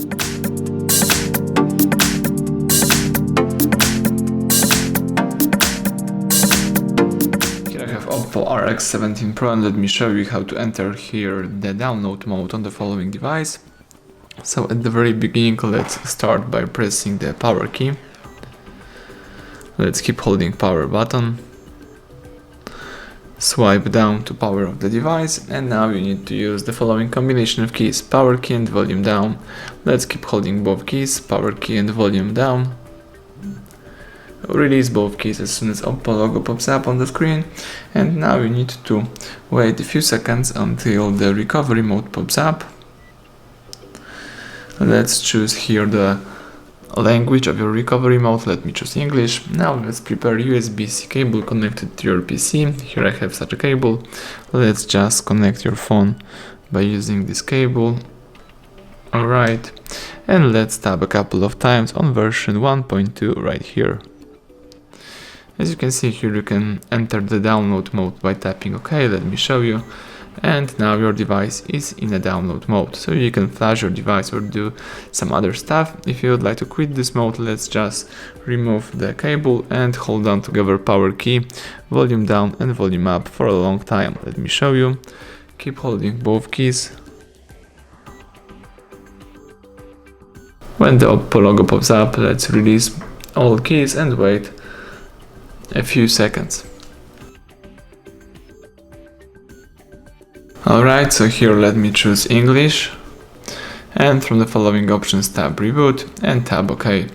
Here I have OPPO RX17 Pro, and let me show you how to enter here the download mode on the following device. So at the very beginning, let's start by pressing the power key. Let's keep holding power button. Swipe down to power off the device, and now you need to use the following combination of keys: power key and volume down. Let's keep holding both keys, power key and volume down. Release both keys as soon as OPPO logo pops up on the screen, and now you need to wait a few seconds until the recovery mode pops up. Let's choose here the language of your recovery mode. Let me choose English. Now let's prepare USB-C cable connected to your PC. Here I have such a cable. Let's just connect your phone by using this cable. Alright, and let's tap a couple of times on version 1.2 right here. As you can see here, you can enter the download mode by tapping OK. Let me show you. And now your device is in a download mode, so you can flash your device or do some other stuff. If you would like to quit this mode, let's just remove the cable and hold down together power key, volume down and volume up for a long time. Let me show you. Keep holding both keys. When the OPPO logo pops up, let's release all keys and wait a few seconds. Alright, so here let me choose English, and from the following options tap reboot and tap OK.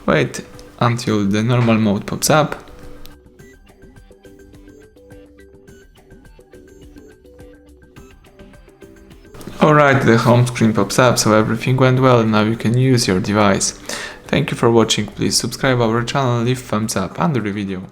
Wait until the normal mode pops up. Alright, the home screen pops up, so everything went well and now you can use your device. Thank you for watching. Please subscribe our channel and leave thumbs up under the video.